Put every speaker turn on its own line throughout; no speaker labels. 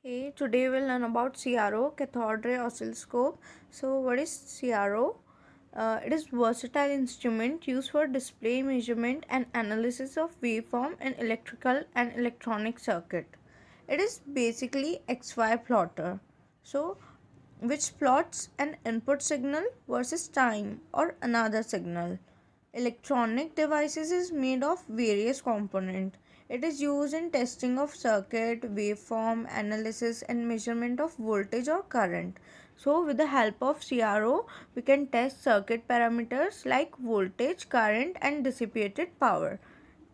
Okay, today we'll learn about CRO, cathode ray oscilloscope. So, what is CRO? It is versatile instrument used for display measurement and analysis of waveform in electrical and electronic circuit. It is basically XY plotter. So, which plots an input signal versus time or another signal. Electronic devices is made of various components. It is used in testing of circuit, waveform, analysis and measurement of voltage or current. So with the help of CRO, we can test circuit parameters like voltage, current and dissipated power.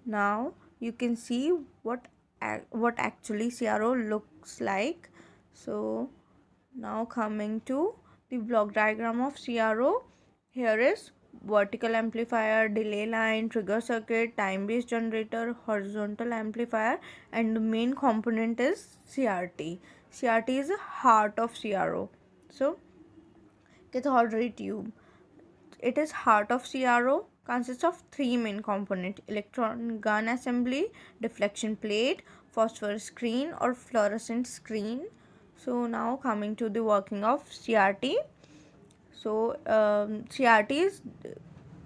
Now you can see what actually CRO looks like. So now coming to the block diagram of CRO, here is vertical amplifier, delay line, trigger circuit, time based generator, horizontal amplifier, and the main component is CRT. CRT is the heart of CRO. So cathode ray tube, it is heart of CRO, consists of three main components: electron gun assembly, deflection plate, phosphor screen or fluorescent screen. So now coming to the working of CRT. So CRT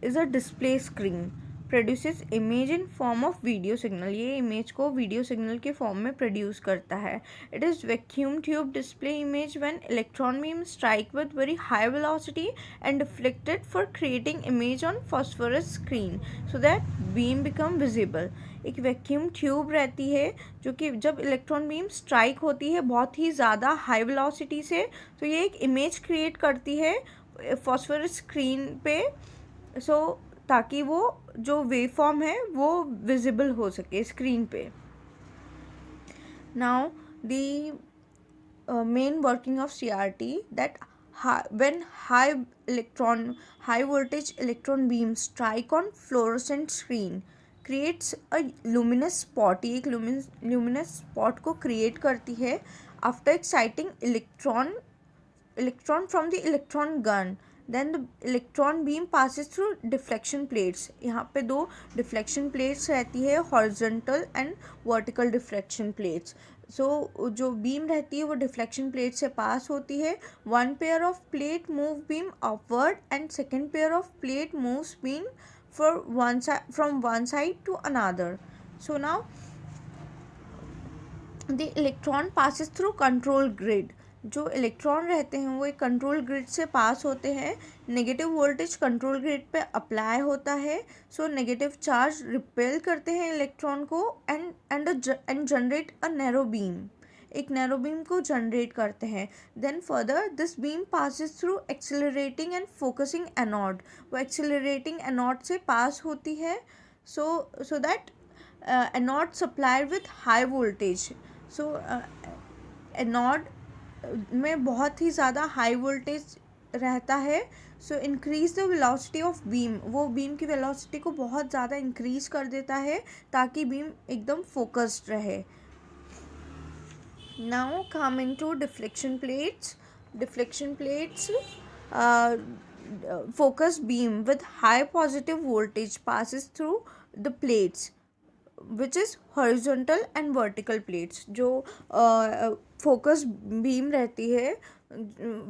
is a display screen, produces image in form of video signal. ये image को video signal के form में produce करता है. It is vacuum tube display image when electron beam strike with very high velocity and deflected for creating image on phosphorus screen so that beam become visible. एक vacuum tube रहती है जो कि जब electron beam strike होती है बहुत ही ज़्यादा हाई वेलोसिटी से, तो ये एक इमेज क्रिएट करती है फॉस्फोरस स्क्रीन पे, सो ताकि वो जो वेव फॉर्म है वो विजिबल हो सके स्क्रीन पे. Now the main working of CRT, that when high voltage electron beams strike on fluorescent screen creates a luminous spot. ये एक luminous spot को create करती है after exciting electron from the electron gun. Then the electron beam passes through deflection plates. यहाँ पे दो deflection plates रहती है, horizontal and vertical deflection plates. So जो beam रहती है वो deflection plate से pass होती है. One pair of plate move beam upward and second pair of plate moves beam from one side to another. So now the electron passes through control grid. जो electron रहते हैं वो एक control grid से पास होते हैं. नेगेटिव वोल्टेज कंट्रोल ग्रिड पे apply होता है, सो नेगेटिव चार्ज रिपेल करते हैं इलेक्ट्रॉन को and generate a narrow beam. एक नैरो बीम को जनरेट करते हैं. Then further this beam passes through accelerating and focusing anode. वो एक्सेलरेटिंग एनोड से पास होती है, so that anode supplied with high voltage. So anode में बहुत ही ज़्यादा हाई वोल्टेज रहता है, so increase the velocity of beam. वो बीम की वेलोसिटी को बहुत ज़्यादा इंक्रीज कर देता है ताकि बीम एकदम फोकस्ड रहे. Now coming to deflection plates. Deflection plates focus beam with high positive voltage passes through the plates, which is horizontal and vertical plates. जो फोकस बीम रहती है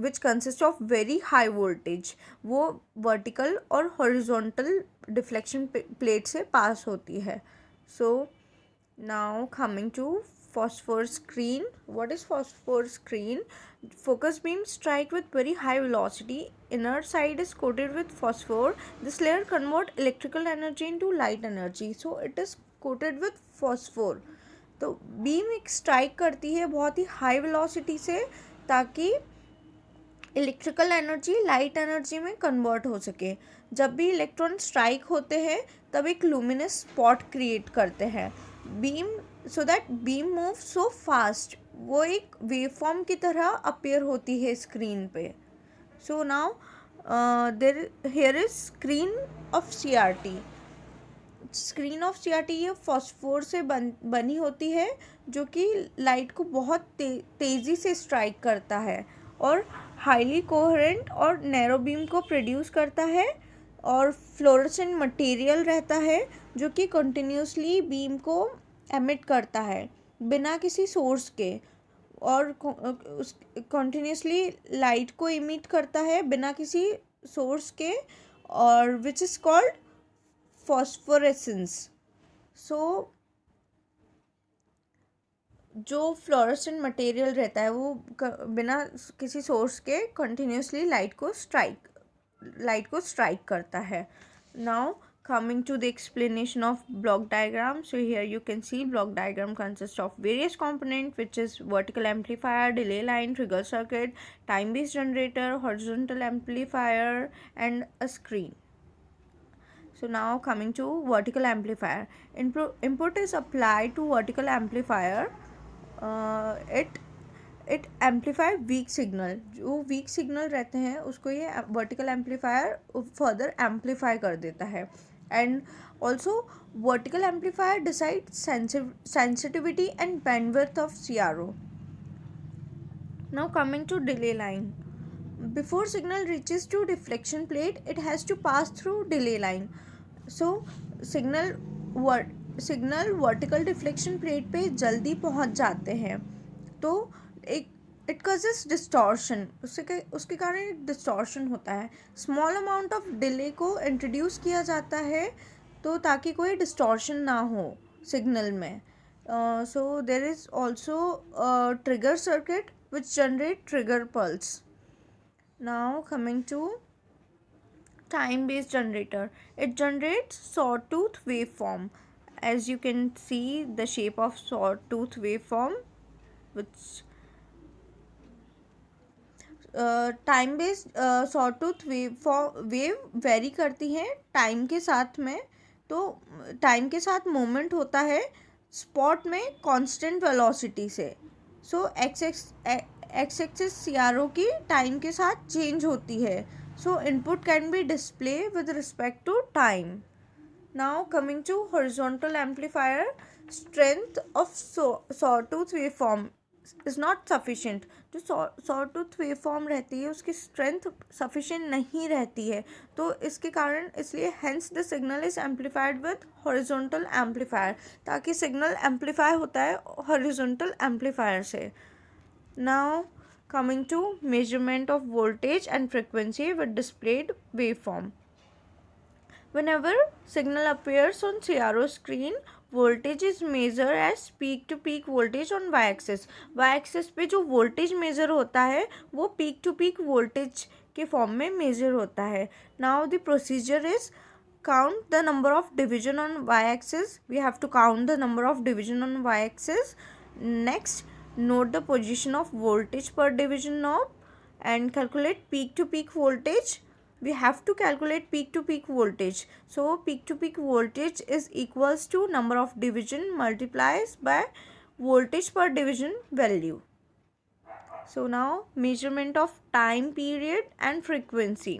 which consist of very high voltage, वो vertical और horizontal deflection plate से pass होती है. So now coming to phosphor screen. What is phosphor screen? Focus beam strike with very high velocity. Inner side is coated with phosphor. This layer convert electrical energy into light energy. So it is coated with phosphor. तो beam एक strike करती है बहुत ही high velocity से ताकि electrical energy light energy में convert हो सके. जब भी इलेक्ट्रॉन स्ट्राइक होते हैं तब एक लुमिनस स्पॉट क्रिएट करते हैं beam, so that beam move so fast. वो एक वेव फॉर्म की तरह अपीयर होती है स्क्रीन पे. So now here is screen of CRT. Screen of CRT ये फॉस्फोर से बनी होती है जो कि लाइट को बहुत तेज़ी से स्ट्राइक करता है और हाईली कोहेरेंट और नैरो बीम को प्रोड्यूस करता है. और फ्लोरेसेंट मटेरियल रहता है जो कि कंटिन्यूसली बीम को एमिट करता है बिना किसी सोर्स के. और उस कंटिन्यूसली लाइट को इमिट करता है बिना किसी सोर्स के, और विच इज़ कॉल्ड फॉस्फोरेसेंस. सो जो फ्लोरेसेंट मटेरियल रहता है वो बिना किसी सोर्स के कंटिन्यूसली लाइट को स्ट्राइक करता है. Now coming to the explanation of block diagram, so here you can see block diagram consists of various components, which is vertical amplifier, delay line, trigger circuit, time based generator, horizontal amplifier, and a screen. So now coming to vertical amplifier, input is applied to vertical amplifier. It amplify weak signal. जो weak signal रहते हैं उसको ये vertical amplifier further amplify कर देता है. And also vertical amplifier decide sensitivity and bandwidth of CRO. Now coming to delay line. Before signal reaches to deflection plate it has to pass through delay line. So signal vertical deflection plate पे जल्दी पहुंच जाते हैं, तो it causes distortion. उसके कारण एक distortion होता है. स्मॉल अमाउंट ऑफ डिले को इंट्रोड्यूस किया जाता है तो ताकि कोई डिस्टॉर्शन ना हो सिग्नल में. So there is also trigger circuit which generate trigger pulse. Now coming to time based generator. It generates sawtooth waveform. As you can see the shape of sawtooth waveform, which time based sawtooth wave very करती हैं time के साथ में. तो time के साथ moment होता है स्पॉट में कांस्टेंट वेलोसिटी से. सो एक्स एक्सिस CRO की टाइम के साथ चेंज होती है. So input can be display with respect to time. Now coming to horizontal amplifier. Strength of sawtooth waveform is not sufficient. जो सॉटूथ वेवफॉर्म रहती है उसकी स्ट्रेंथ सफिशिएंट नहीं रहती है, तो इसके कारण इसलिए hence the signal is amplified with horizontal amplifier, ताकि सिग्नल एम्पलीफाई होता है हॉरिजॉन्टल एम्पलीफायर से. Now coming to measurement of voltage and frequency with displayed waveform. Whenever signal appears on CRO screen, voltage is measured as peak to peak voltage on y-axis. y-axis पे जो voltage measure होता है वो peak to peak voltage के form में measure होता है. Now the procedure is count the number of division on y-axis. We have to count the number of division on y-axis. Next, note the position of voltage per division knob and calculate peak to peak voltage. We have to calculate peak to peak voltage. So peak to peak voltage is equals to number of division multiplies by voltage per division value. So now measurement of time period and frequency.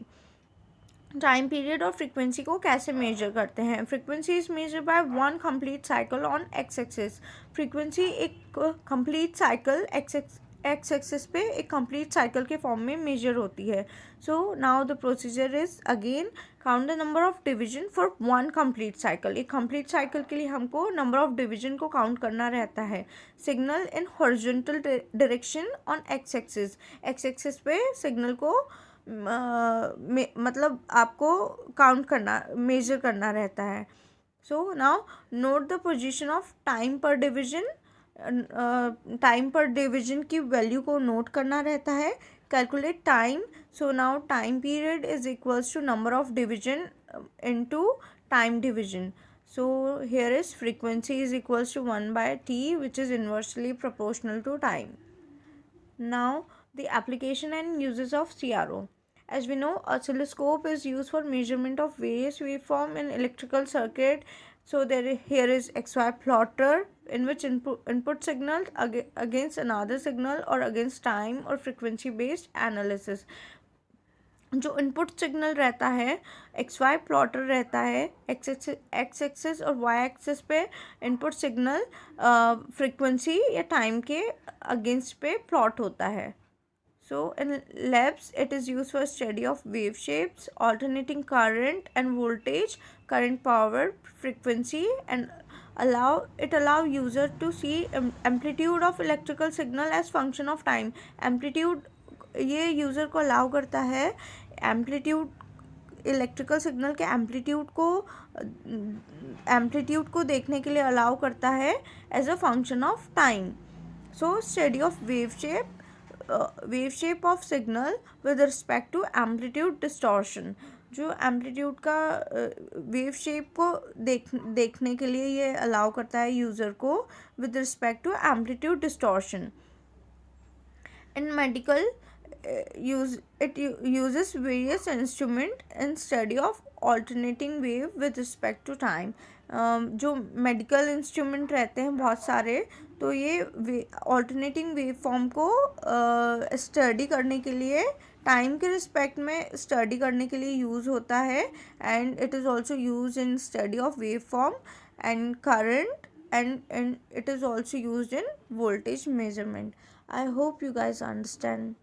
Time period और frequency को कैसे major करते हैं. Frequency is measure by one complete cycle on X axis. Frequency एक complete cycle x axis पे एक complete cycle के form में मेजर होती है. So now the procedure is again count the number of division for one complete cycle. एक complete cycle के लिए हमको नंबर ऑफ डिवीजन को काउंट करना रहता है. Signal in horizontal direction on X axis. X axis पे सिग्नल को मतलब आपको काउंट करना मेजर करना रहता है. So now note the position of time per division. Time per division की वैल्यू को नोट करना रहता है. Calculate time. So now time period is equals to number of division into time division. So here is frequency is equals to 1/t, which is inversely proportional to time. Now the application and uses of CRO. As we know, oscilloscope is used for measurement of various waveform in electrical circuit. So here is XY plotter in which input signal against another signal or against time or frequency based analysis. जो input signal रहता है XY plotter रहता है. X axis और Y axis पे input signal frequency या time के against पे प्लॉट होता है. So in labs it is used for study of wave shapes, alternating current and voltage, current, power, frequency and allow user to see amplitude of electrical signal as function of time. amplitude ये user को allow करता है amplitude electrical signal के amplitude को देखने के लिए allow करता है as a function of time. So study of wave shape of signal with respect to amplitude distortion. जो एम्पलीट्यूड का वेव शेप को देखने के लिए ये अलाउ करता है यूज़र को with respect to amplitude distortion. In medical, it uses various instrument in study of alternating wave with respect to time. जो मेडिकल इंस्ट्रूमेंट रहते हैं बहुत सारे, तो ये ऑल्टरनेटिंग वेव फॉर्म को स्टडी करने के लिए टाइम के रिस्पेक्ट में स्टडी करने के लिए यूज़ होता है. And it is also use in study of wave form and current and it is also used in voltage measurement. I hope you guys understand.